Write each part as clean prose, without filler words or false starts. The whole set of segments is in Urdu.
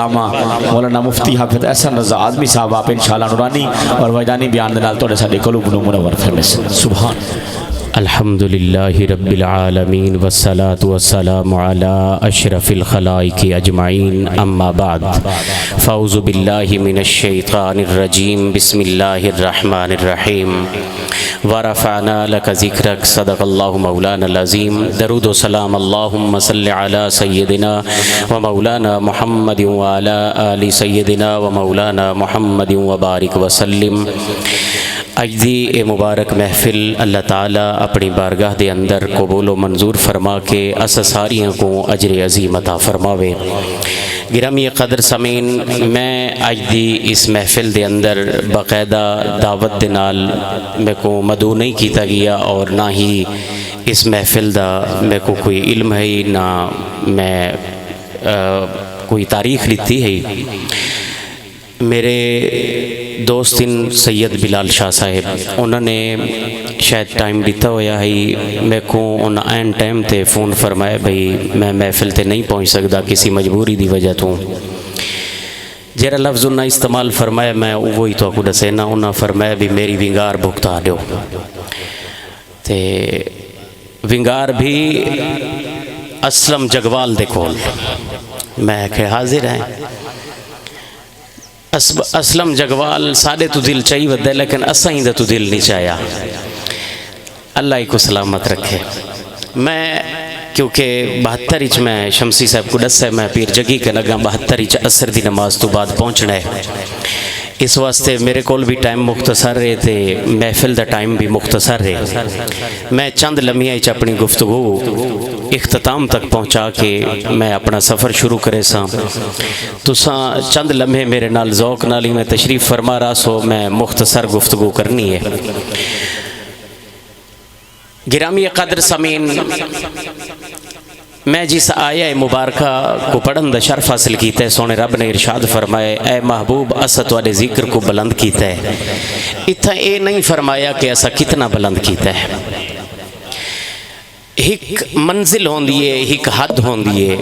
مولانا مفتی حافظ احسن رضا آدمی صاحب آپ انشاءاللہ نورانی اور وجدانی بیان دنال توڑے ساڑے قلوب منور فرمس سبحان الحمدللہ رب العالمین والصلاة والسلام علی اشرف الخلائق اجمعین اما بعد فاعوذ باللہ من الشیطان الرجیم بسم اللہ الرحمن الرحیم ورفعنا لك ذکرک صدق اللہ مولانا العظیم درود و سلام اللہم صلی علی سیدنا و مولانا محمد وعلی آل سیدنا و مولانا محمد وبارک وسلم۔ اجدی اے مبارک محفل اللہ تعالیٰ اپنی بارگاہ دے اندر قبول و منظور فرما کے اسساریاں کو اجر عظیم عطا فرماوے۔ گرامی قدر سمین میں اجدی اس محفل دے اندر باقاعدہ دعوت دے نال میں کو مدعو نہیں کیتا گیا اور نہ ہی اس محفل دا میں کو کوئی علم ہے نہ میں کوئی تاریخ لیتی ہے۔ میرے دوست سید بلال شاہ صاحب انہوں نے شاید ٹائم دیتا ہویا ہے میں کو ان این ٹائم تے فون فرمایا بھئی میں محفل تے نہیں پہنچ سکتا کسی مجبوری دی وجہ تو جیرا لفظ انہوں نے استعمال فرمایا میں وہی تو کو دسینا انہوں نے فرمایا بھی میری ونگار بھگتا دیو تے ونگار بھی اسلم جگوال دے کول میں کہ حاضر ہیں اسلم جگوال سادے تو دل چاہی ودے لیکن اسا ہی دا تو دل نہیں چاہیا اللہ کو سلامت رکھے۔ میں کیونکہ 72 میں شمسی صاحب کو دس ہے میں پیر جگی کے لگا 72 عصر دی نماز تو بعد پہنچنا ہے اس واسطے میرے کول بھی ٹائم مختصر رہے تھے محفل دا ٹائم بھی مختصر رہے میں چند لمحے اپنی گفتگو اختتام تک پہنچا کے میں اپنا سفر شروع کرے سا تو چند لمحے میرے نال ذوق نالی میں تشریف فرما رہا سو میں مختصر گفتگو کرنی ہے۔ گرامی قدر سمین میں جس آیہ مبارکہ کو پڑھن دا شرف حاصل کیتا ہے سونے رب نے ارشاد فرمائے اے محبوب اسد والے ذکر کو بلند کیتا ہے اتھا اے نہیں فرمایا کہ ایسا کتنا بلند کیتا ہے۔ ایک منزل ہون دیئے ایک حد ہون دیئے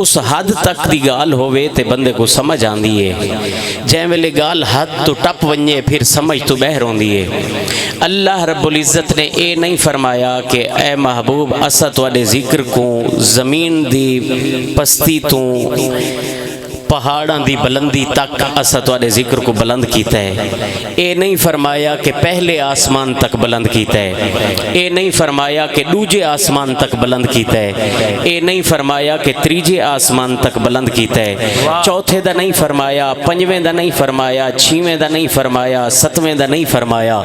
اس حد تک دی گال ہوئے تے بندے کو سمجھ آن دیئے جائیں ویلے گال حد تو ٹپ ونجے پھر سمجھ تو بہر ہون دیئے۔ اللہ رب العزت نے اے نہیں فرمایا کہ اے محبوب اسد والے ذکر کو زمین دی پستی تو پہاڑاں دی بلندی تک اسد والے ذکر کو بلند کیتا ہے۔ اے نہیں فرمایا کہ پہلے آسمان تک بلند کیتا ہے، اے نہیں فرمایا کہ دوجے آسمان تک بلند کیتا ہے، اے نہیں فرمایا کہ تریجے آسمان تک بلند کیتا ہے، چوتھے دا نہیں فرمایا، پنجویں دا نہیں فرمایا، چھویں دا نہیں فرمایا، ستویں دا نہیں فرمایا،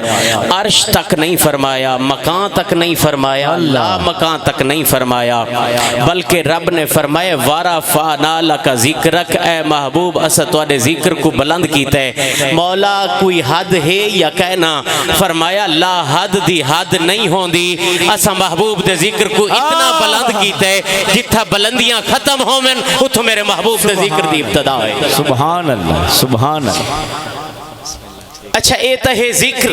عرش تک نہیں فرمایا، مکان تک نہیں فرمایا، لا مکان تک نہیں فرمایا، بلکہ رب نے فرمایا وَرَفَعْنَا لَكَ ذِكْرَكَ اے محبوب اسد والے ذکر کو بلند کیتا ہے۔ مولا کوئی حد ہے یا کہنا فرمایا لا حد دی حد نہیں ہوندی اسا محبوب دے ذکر کو اتنا بلند کیتا ہے جتھا بلندیاں ختم ہو من اتھو میرے محبوب دے ذکر دی ابتدا ہے۔ سبحان اللہ سبحان اللہ۔ اچھا اے تہے ذکر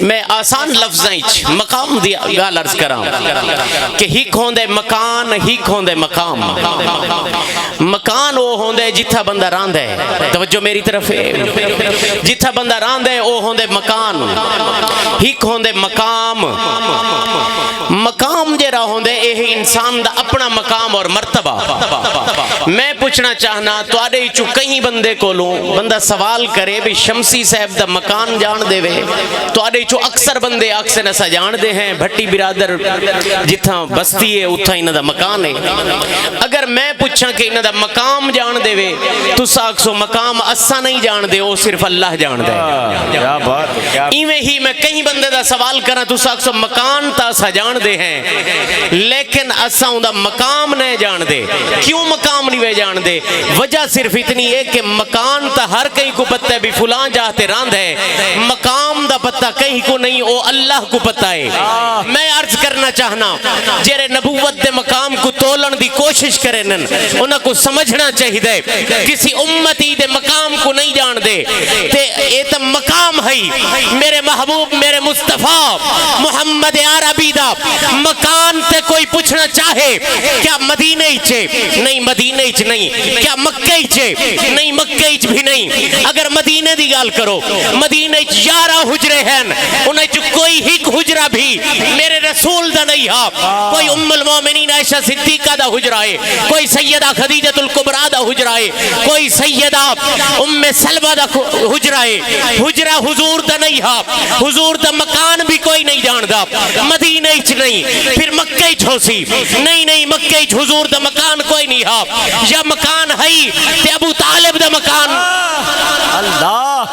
میں آسان لفظیں مقام دی گال عرض کراں کہ ہک ہوندے مکان ہک ہوندے مقام۔ مکان وہ ہوندے جتھا بندہ راند ہے توجہ میری طرف ہے جتھا بندہ راند ہے وہ ہوندے مکان ہک ہوندے مقام۔ مقام جرا ہوندے اے انسان دا اپنا مقام اور مرتبہ۔ میں پوچھنا چاہنا تو آدھے چو کہیں بندے کو لوں بندہ سوال کرے بھی شمسی صاحب دا مکان جان دے وے تو آدھے چو اکثر بندے اکثر نسا جان دے ہیں بھٹی برادر جتھا بستی ہے اتھا انہ دا مکان ہے۔ اگر میں پوچھا کہ انہ دا مقام جان دے وے تو ساکسو مقام اسا نہیں جان دے وہ صرف اللہ جان دے۔ ایویں ہی میں کہیں بندے دا سوال کرنا تو ساکسو مکان تا سا جان دے ہیں لیکن اسا ان دا مقام نہیں جان دے۔ کیوں مقام نہیں وے جان دے؟ وجہ صرف اتنی ہے کہ مکان تا ہر کہیں کو پتہ ہے بھی فلان جا نگاہ تے راند ہے مقام دا پتہ کہیں کو نہیں او اللہ کو پتہ ہے میں عرض کرنا چاہنا جیرے نبوت دے مقام کو تولن دی کوشش کرے نن انہاں کو سمجھنا چاہی دے کسی امتی دے مقام کو نہیں جان دے تے اے تا مقام ہے میرے محبوب میرے مصطفیٰ محمد عربی دا مکان تے کوئی پوچھنا چاہے کیا مدینہ چھے نہیں مدینہ چ نہیں کیا مکہ چھے نہیں مکہ چ بھی نہیں اگر مدینہ دی گال کرو مدینہ چ 11 حجرے ہیں انہیں چ کوئی ہی حجرہ بھی میرے رسول دا نہیں ہا کوئی ام المومنین عائشہ صدیقہ دا حجرہ ہے کوئی سیدہ خدیجہ الکبریٰ دا حجرہ ہے کوئی سیدہ ام سلمہ دا حجرہ ہے حجرہ حضور دا نہیں ہا حضور دا مکان بھی کوئی نہیں جاندا مدینہ چ نہیں پھر مکہ چ ہو سی نہیں مکہ چ حضور دا مکان کوئی نہیں ہا یا مکان ہے تے ابو طالب دا مکان اللہ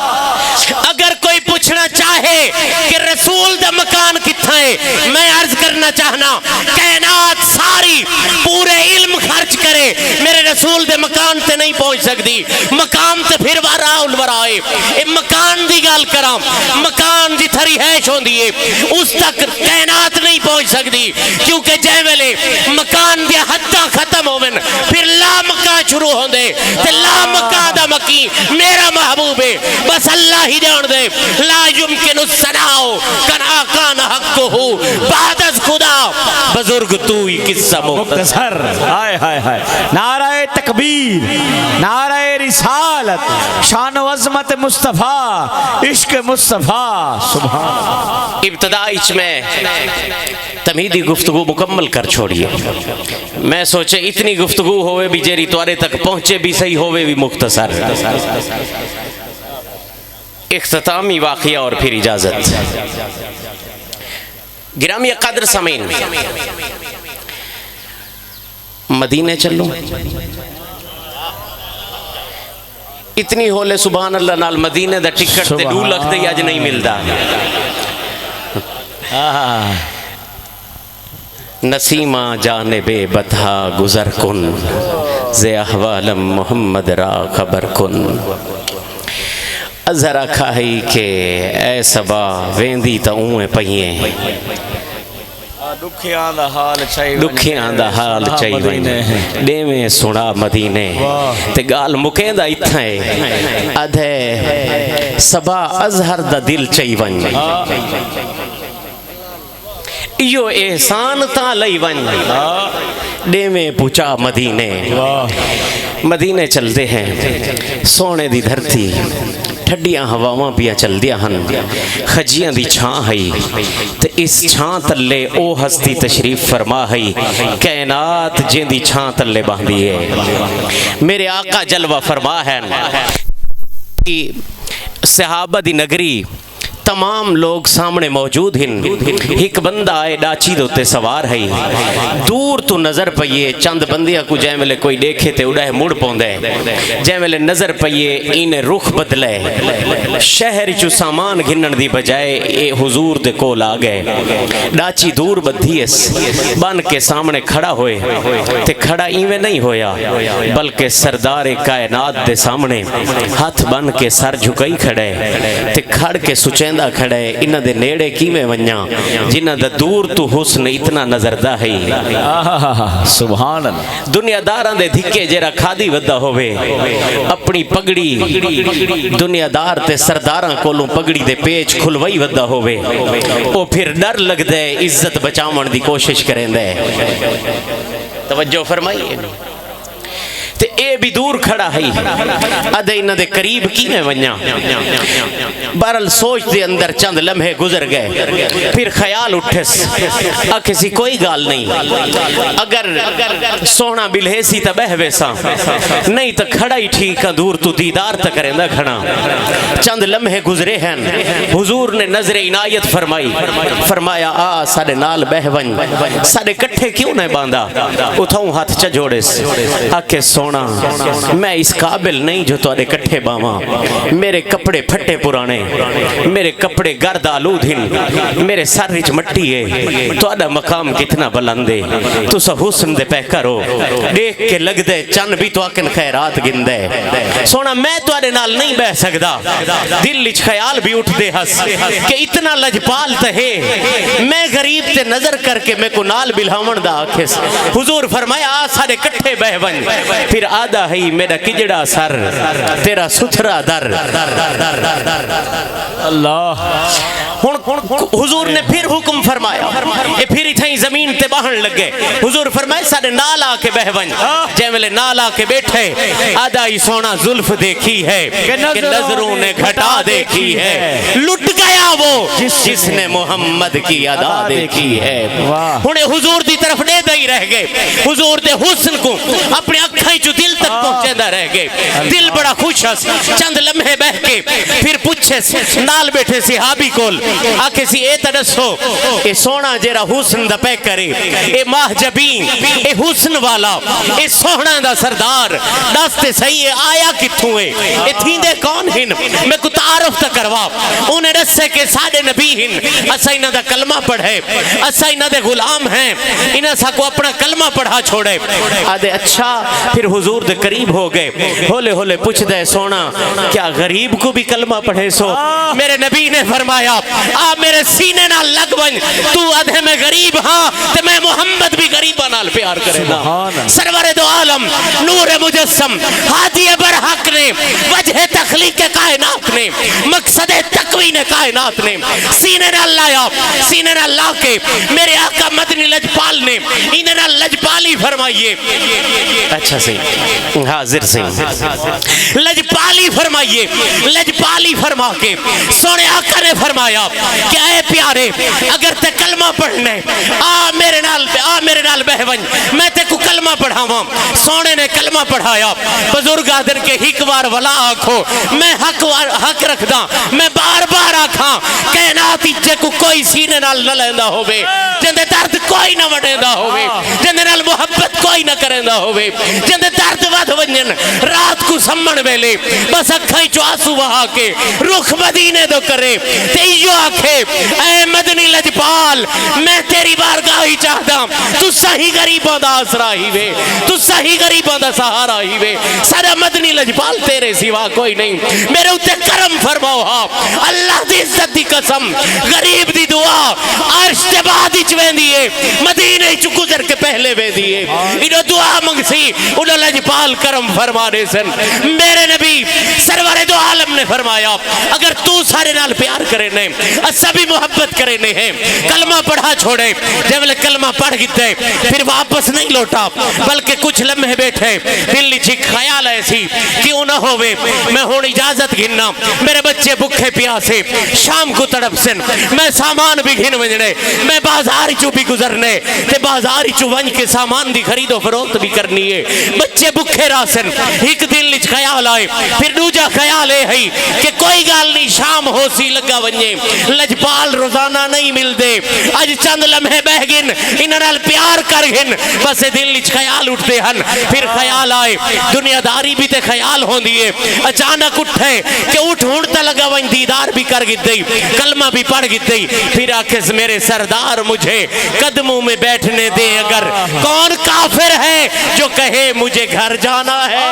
اگر کوئی پوچھنا چاہے کہ رسول دا مکان کتھا ہے میں عرض کرنا چاہنا کائنات ساری پورے علم خرچ کرے میرے رسول دے مکان تے نہیں پہنچ سکتی مقام تے پھر وراء الورائے اے مکان دی گال کرام مکان دی تھری ہیش ہوں دیئے اس تک کائنات نہیں پہنچ سکتی کیونکہ جے ویلے مکان دیا حدہ ختم ہوئن پھر لا مکان شروع ہوں دے تے لا مکان دا مکی میرا محبوب ہے بس اللہ ہی جان دے لا یمکن السناؤ کنا کان حق ہو بعد از خدا بزرگ تو ہی قصہ مختصر ہائے ہائے ہائے نعرہ تکبیر نعرہ رسالت شان و عظمت مصطفیٰ عشق مصطفیٰ سبحان ابتدائی میں تمہیدی گفتگو مکمل کر چھوڑیے میں سوچے اتنی گفتگو ہوئے بھی جیری توارے تک پہنچے بھی صحیح ہوئے بھی مختصر اختتامی واقعہ اور پھر اجازت گرامی قدر سمین مدینہ چلو اتنی ہولے سبحان اللہ نال مدینہ دا ٹکٹ تے 2 لکھ دے آج نہیں ملدا نسیمہ جانب بطحا گزر کن زی احوالم محمد را خبر کن ذرا کھائی کہ اے سبا ویندی تا اویں پہییں دکھیاں دا حال چاہی وینے دیویں سنا مدینے تے گال مکیں دا اتھا ہے ادھے سبا ازہر دا دل چاہی وینے یو احسان تا لئی وینے دیویں پوچھا مدینے مدینے چل دے ہیں سونے دی دھرتی ٹھڈیاں ہواواں پیا چل دیا ہن خجیاں دی چھاں ہئی تے اس چھاں تلے او ہستی تشریف فرما ہئی کائنات جن دی چھاں تلے باندھی ہے میرے آقا جلوہ فرما ہے صحابہ دی نگری تمام لوگ سامنے موجود ہیں ایک بندہ آئے ڈاچی دوتے سوار ہے دور تو نظر پئیے چند بندیاں کو جائے ملے کوئی دیکھے تے اڑائے مڑ پوندے جائے ملے نظر پئیے انہیں رخ بدلے شہر چو سامان گھنن دی بجائے اے حضور دے کول آگئے ڈاچی دور بدھی اس بن کے سامنے کھڑا ہوئے تے کھڑا ایویں نہیں ہویا بلکہ سردار کائنات دے سامنے ہاتھ بن کے سر جھکائی کھڑے تے کھڑ کے سچین کھڑے انہ دے نیڑے کی میں ونیا جنہ دا دور تو حسن اتنا نظردہ ہے سبحان اللہ دنیا داران دے دھکے جیرا کھادی ودہ ہوئے اپنی پگڑی دنیا دار تے سرداراں کولوں پگڑی دے پیچ کھلوئی ودہ ہوئے او پھر ڈر لگ دے عزت بچاون دی کوشش کریں دے توجہ فرمائیے تے اے بھی دور کھڑا ہے ادھے انہ دے قریب کی میں ونیا بہرحال سوچ دے اندر چند لمحے گزر گئے پھر خیال اٹھس کسی کوئی گال نہیں اگر سونا بلہے سی تا بہوے سا نہیں تا کھڑا ہی ٹھیک دور تو دیدار تا کریں دا کھڑا چند لمحے گزرے ہیں حضور نے نظر عنایت فرمائی فرمایا آ سارے نال بہون سارے کٹھے کیوں نہیں باندھا اتھاؤں ہاتھ چا جوڑے آکے سونا میں اس قابل نہیں جو تواڈے کٹھے باواں، میرے کپڑے پھٹے پرانے، میرے کپڑے گرد آلود ہن، میرے سر وچ مٹی ہے، تواڈا مقام کتنا بلند ہے، تسا حسن دے پہ کرو، دیکھ کے لگ دے چن بھی تو آکن خیرات گندے سونا میں تواڈے نال نہیں بہ سکدا، دل وچ خیال بھی اٹھ دے ہس کہ اتنا لجپال تہے میں غریب تے نظر کر کے میں کو نال بلہاون دا آکھس، حضور فرمایا آ سارے کٹھے بہ ون، پھر آدھا ہی میرا کجڑا سر تیرا ستھرا در۔ اللہ حضور نے پھر حکم فرمایا، اے پھر اتھائیں زمین تے باہن لگے، حضور فرمائے سارے نال آ کے بہ ون، جے ملے نال آ کے بیٹھے، آدھا ہی سونا زلف دیکھی ہے کہ نظروں نے گھٹا دیکھی ہے، لٹ گیا وہ جس نے محمد کی ادا دیکھی ہے۔ ہنے حضور دی طرف دے دئی رہ گئے، حضور دے حسن کو اپنے اکھائیں جو دل تک پہنچے رہ گئے، دل بڑا خوش ہس، چند لمحے بہ کے پھر پوچھے نال بیٹھے صحابی کول آکھے سی اے تدسو اے سونا جیرا حسن دا پہ کرے، اے ماہ جبین، اے حسن والا، اے سونا دا سردار دستے صحیح ہے آیا کتھوں ہے، اے تھیندے کون ہن، میں کو تعارف تا کروا، انہیں رسے کہ ساڑے نبی ہن، اسا انہ دا کلمہ پڑھے، اسا انہ دے غلام ہیں، انہ سا کو اپنا کلمہ پڑھا چھوڑے، آدھے اچھا پھر حضور دے قریب ہو گئے، ہولے ہولے پوچھ دے سونا کیا غریب کو بھی کلمہ پڑھے سو؟ میرے نبی نے فرمایا آ میرے سینے نال لگ ون، تو ادھے میں غریب ہاں تے میں محمد بھی غریبہ نال پیار کرے نا۔ سرور دو عالم نور مجسم ہادی برحق نے وجہ تخلیق کائنات نے مقصد تکوین کائنات نے سینے نال لایا، سینے نال لا کے میرے آقا مدنی لجپال نے انہیں نال لجپالی فرمائیے، اچھا سی حاضر سی لجپالی فرمائیے، لجپالی فرما کے سونے آقا نے فرمایا کہ اے پیارے اگر تے کلمہ پڑھنے آ میرے نال بہون میں تے کو کلمہ پڑھاواں، سونے نے کلمہ پڑھایا، بزرگ آدر کے ہک وار ولا آکھو میں حق رکھدا، میں بار بار آکھاں کائنات جے کو کوئی سینے نال نہ لیندا ہوئے، جندے درد کوئی نہ وڈیندا ہوئے، جندے نال محبت کوئی نہ کریندا ہوئے، جندے درد ود ونجن رات کو سمن ویلے بس اکھائیں چو آنسو بہا کے رخ مدینے دو کرے تے ایو آکھے اے مدنی لجپال میں تیری بارگاہی چاہتا تو صحیح غریبوں دا آسرا ہی وے، تو صحیح غریبوں دا سہارا ہی وے، سارا مدنی لجپال تیرے سوا کوئی نہیں، میرے اتے کرم فرماؤ ہاں اللہ دی عزت دی قسم غریب دی دعا عرش تے بعد ہی چوین دیئے مدینے چو گزر کے پہلے وے دیئے انہوں دعا منگ سی انہوں لجپال کرم فرمانے سن۔ میرے نبی سرور دو عالم نے فرمایا اگر تو سارے نال پیار کرے نہیں اسا بھی محبت کرے نہیں ہے، کلمہ پڑھا چھوڑے، جب لے کلمہ پڑھ گئے پھر واپس نہیں لوٹا بلکہ کچھ لمحے بیٹھے، دل نیچے خیال ایسی کیوں نہ ہوئے میں ہون اجازت گھننا، میرے بچے بکھے پیاسے شام کو تڑپ سن، میں سامان بھی گھن ونجنے، میں بازار چو بھی گزرنے تے بازار چو ونج کے سامان دی خرید و فروخت بھی کرنی ہے، بچے بکھے راسن، ایک دل نیچ خیال آئے، پھر دوجا خیال ہے کہ کوئی گال نہیں شام ہو سی لگا ونجے، لجپال روزانہ نہیں مل دے، آج چند لمحے بہ گن انہاں نال پیار کر گن، بس دل نیچ خیال اٹھتے ہن، پھر خیال آئے دنیا داری بھی تے خیال ہوں دیئے، اچانک اٹھے کہ اٹھ ہونتا لگا ونج دیدار بھی کر گئی، کلمہ بھی پڑھ گئی، پھر آکھس میرے سردار مجھے قدموں میں بیٹھنے دے، اگر کون کافر ہے جو کہے مجھے گھر جانا ہے،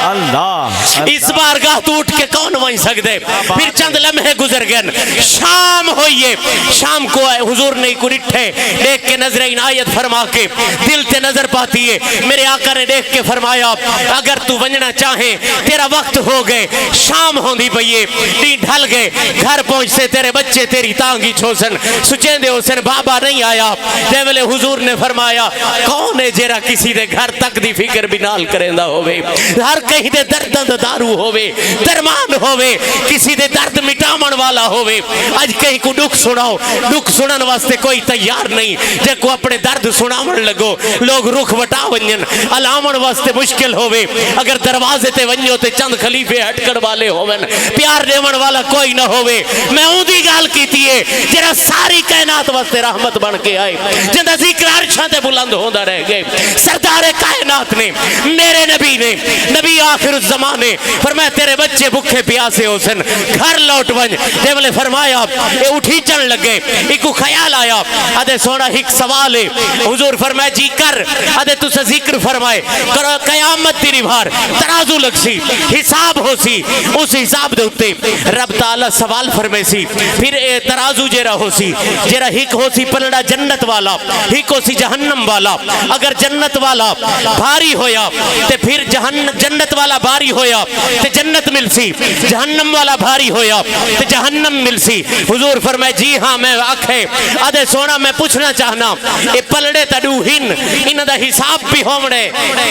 اللہ اس بارگاہ تو اٹھ کے کون وہیں سکتے، پھر چند لمحے گزر گئن، شام ہوئیے، شام کو آئے حضور نے کو رٹھے دیکھ کے نظر عنایت فرما کے دل تے نظر پاتی ہے، میرے آقا نے دیکھ کے فرمایا اگر تو ونجنا چاہیں تیرا وقت ہو گئے، شام ہوندی پئیے، دین ڈھل گئے، گھر پہنچ سے تیرے بچے تیری تانگی چھوسن، سچیں دے حسن بابا نہیں آیا، جیولے حضور نے فرمایا کون ہے جیرا کسی دے گھر تک دی فکر بھی نال کریں دا ہوئے، ہر کہیں دے دردن دا دارو ہووے درمان ہووے کسی دے درد مٹامن والا ہووے اج کہیں کو دکھ سناؤ دکھ سنن واسطے کوئی تیار نہیں جے کو اپنے درد سناون لگو لوگ رخ وٹا ونجن علامن واسطے مشکل ہووے اگر دروازے تے ونجو تے چند خلیفے ہٹ کر والے ہوون پیار دیون والا کوئی نہ ہووے میں اون دی گال کیتی ہے جڑا ساری کائنات واسطے رحمت بن کے آئے جندا ذکر عرشاں تے بلند ہوندا رہ گئے سردار کائنات نے میرے نبی نے نبی آخر الزمان نے فرمایا تیرے بچے بھوکے پیاسے ہو سن گھر لوٹ ونج تے بلے فرمایا اے اٹھی چڑھ لگے ایک خیال آیا ادے سونا ایک سوال ہے حضور فرمایا جی کر ادے تو سے ذکر فرمائے کرو قیامت تیری بھار ترازو لگ سی حساب ہو سی اس حساب دے اتے رب تعالی سوال فرمے سی پھر ترازو جیرا ہو سی جیرا ہک ہو سی پلڑا جنت والا ہک ہو سی جہنم والا اگر جنت والا بھاری ہویا تے پھر جنت والا بھاری ہویا تے جنت مل سی جہنم والا بھاری ہویا تے جہنم مل سی حضور فرمائے جی ہاں میں آکھے آدھے سونا میں پوچھنا چاہنا اے پلڑے تڈو ہن انہ دا حساب بھی ہومڑے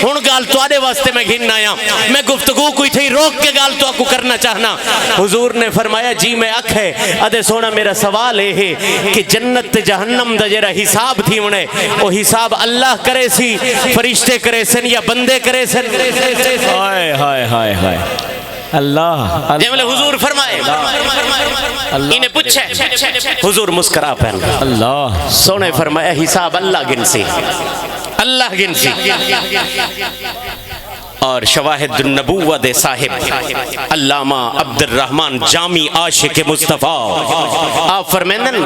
ہن گال تو آدھے واسطے میں گھن آیا میں گفتگو کوئی تھی روک کے گال تو آکو کرنا چاہنا حضور نے فرمایا جی میں آکھے آدھے سونا میرا سوال ہے کہ جنت جہنم دا جیرا حساب تھی ونے وہ حساب اللہ کرے سی فرشتے کرے سن یا بندے کرے سن ہائے ہائے ہائے ہائے اللہ جیملے حضور فرمائے انہیں پوچھے حضور مسکرا پہن اللہ سونے فرمایا حساب اللہ گن سی اللہ گن سی اور شواہد النبوہ دے صاحب علامہ عبد الرحمن جامی عاشق مصطفیٰ آپ فرمائن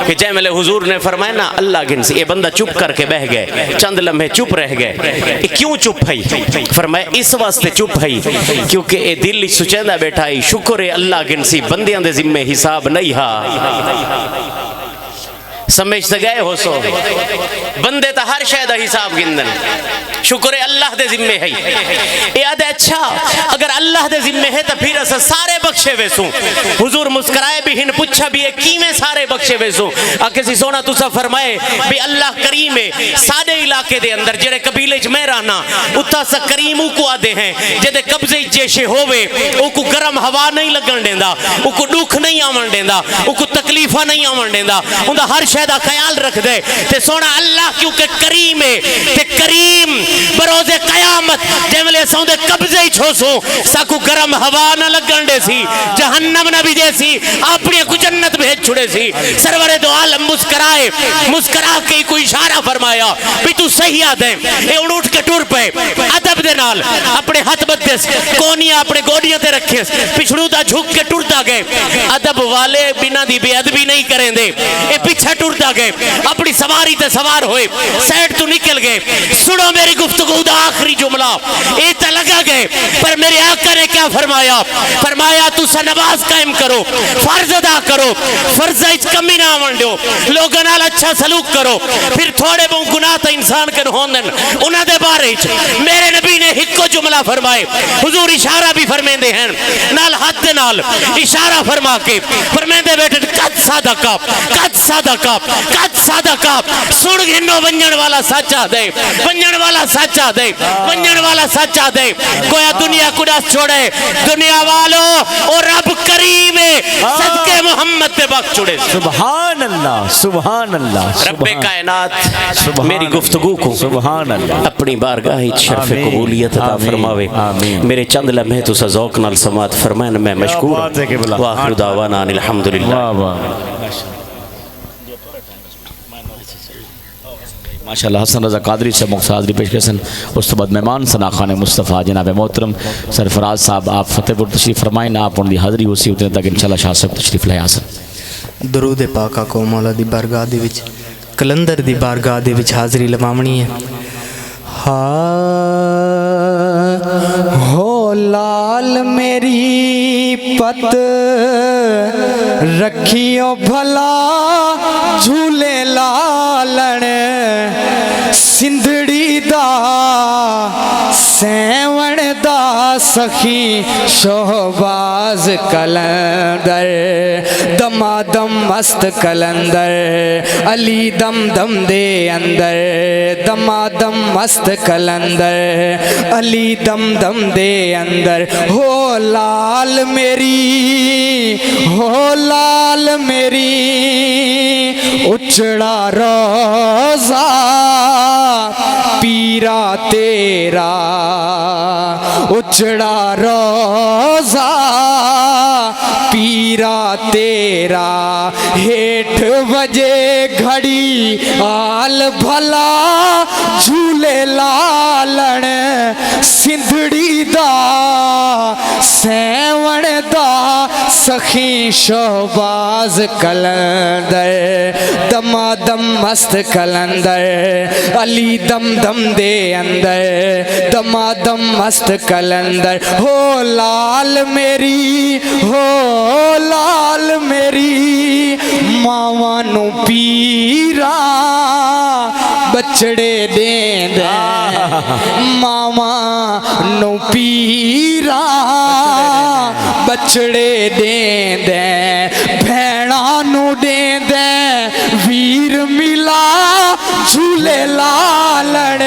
کہ جیمل حضور نے فرمایا نا اللہ گن سی یہ بندہ چپ کر کے بہ گئے چند لمحے چپ رہ گئے کیوں چپ ہے فرمایا اس واسطے چپ ہے کیونکہ اے دل سچیندہ بیٹھا ہے شکر اللہ گن سی بندیاں دے ذمہ حساب نہیں ہا سمجھتے گئے ہو سو بندے تا ہر شاید حساب گندن شکر اللہ دے ذمہ ہے اے آدھے اچھا اگر اللہ دے ذمہ ہے تو پھر اسا سارے بخشے ویسوں حضور مسکرائے بھی ہن پچھا بھی ہے کی میں سارے بخشے ویسوں کسی سونا تو سا فرمائے بھی اللہ کریم ہے سادے علاقے دے اندر جڑے قبیلے چ میں رہنا اتا سا کریم کو آدھے ہیں جدے قبضے جیشے ہووے او کو گرم ہوا نہیں لگن دیندا او کو دکھ نہیں آمن دیندا او کو تکلیفہ نہیں آمن دیندا اندہ ہر شہدہ خیال رکھ دے تے سونا اللہ کیونکہ کریم ہے تے کریم بروز قیامت جملے سوں دے قبضے ہی چھوسوں ساکو گرم ہوا نہ لگن دے سی جہنم نہ بھی دے سی اپنی کو جنت بھیج چھڑے سی سرور دو عالم مسکرائے مسکرا کے کوئی اشارہ فرمایا بھی تو صحیح آدھے اے اٹھ کے ٹور پہ ادب دے نال اپنے ہاتھ بدس کونیاں اپنے گوڑیاں تے رکھے پچھڑو دا جھک کے ٹرتا گئے ادب والے بنا دی بے ادبی نہیں کریں دے اے پیچھے ٹرتا گئے اپنی سواری تے سوار ہوئے سیٹ تو نکل گئے سنو میری گفتگو دا آخری جملہ ایتا لگا گئے پر میرے آقا نے کیا فرمایا فرمایا تو سا نماز قائم کرو فرض ادا کرو فرض اس کمی نہ آمنڈو لوگوں نال اچھا سلوک کرو پھر تھوڑے بہت گناہ تا انسان کن ہوندن انہاں دے بارے میرے نبی نے ہکو جملہ فرمائے حضور اشارہ بھی فرمیندے ہیں نال حد نال اشارہ فرما کے فرمیندے بیٹھے قد صدقہ قد صدقہ قد صدقہ سن گھنو ونجن والا سچا دے ونجن والا سچا دے ونجن والا سچا دے گویا دنیا کو ڈس چھوڑے دنیا والو اور رب کریم صدقے محمد پہ بخش چھوڑے سبحان اللہ سبحان اللہ رب کائنات میری گفتگو کو سبحان اللہ اپنی بارگاہ شرف قبولیت عطا فرماوے میرے چند لمحے تو ذوق نال سماعت فرمائیں میں مشکور وآخر دعوانا ان الحمدللہ ماشاءاللہ حسن رضا قادری سے مقصد حاضری پیش کرسن اس تو بعد مہمان ثنا خان مصطفیٰ جناب محترم سرفراز صاحب آپ فتح پور تشریف فرمائیں آپ ان دی حاضری ہو سی اتنے تک انشاءاللہ شاہ صاحب تشریف لے آسن درود پاکا کو مولا دی بارگاہ دی وچ کلندر دی بارگاہ دی وچ حاضری لمامنی ہے ہو لال میری پت رکھیو بھلا جھولے لالن سندھڑی دا سیون دا سخی شہباز کلندر دمادم مست کلندر علی دم دم دے اندر دمادم مست کلندر علی دم دم دے اندر ہو لال میری ہو لال میری اچڑا روزہ پیرا تیرا اچڑا روزہ پیرا تیرا ہیٹھ بجے گھڑی آل بھلا جھولے لالن سندھڑی دا سیون دا سخی شہباز کلندر دمادم مست کلندر علی دم دم دے اندر دمادم مست کلندر ہو لال میری ہو لال میری ماواں نو پیرا بچڑے دیں دے ماواں نو پیرا بچڑے دیں دے بھیڑاں نو دیں دے ویر ملا جھولے لالن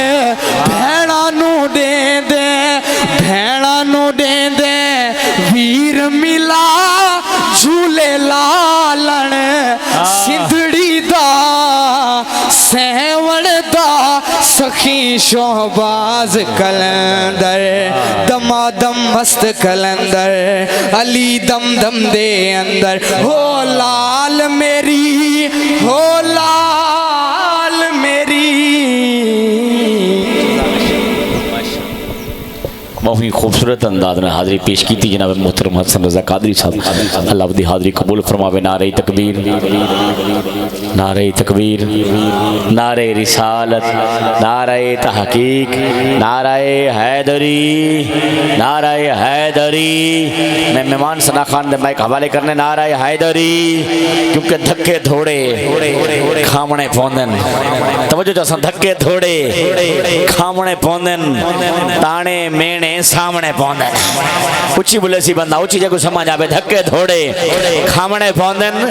بھیڑاں نو دیں دے بھیڑاں نو دیں دے ویر ملا جھولے لالن سندھڑی دا سیون دا سخی شہباز کلندر دمادم مست کلندر علی دم دم دے اندر ہو لال میری ہو لال میری. بہت ہی خوبصورت انداز میں حاضری پیش کی تھی جناب محترم حسن رضا قادری صاحب. اللہ اپنی حاضری قبول فرماوے. نعرہ تکبیر نعرہ تکبیر نعرہ رسالت نعرہ تحقیق نعرہ حیدری نعرہ حیدری. میں مہمان ثنا خان دے مائک حوالے کرنے نعرہ حیدری کیونکہ دھکے دھوڑے کھامنے پوندن. توجہ جو دھکے دھوڑے کھامنے پوندن تانے مینے سامنے پوندن. اچھی بولے سی بندہ اچھی جگہ سمجھ آوے دھکے دھوڑے کھامنے پوندن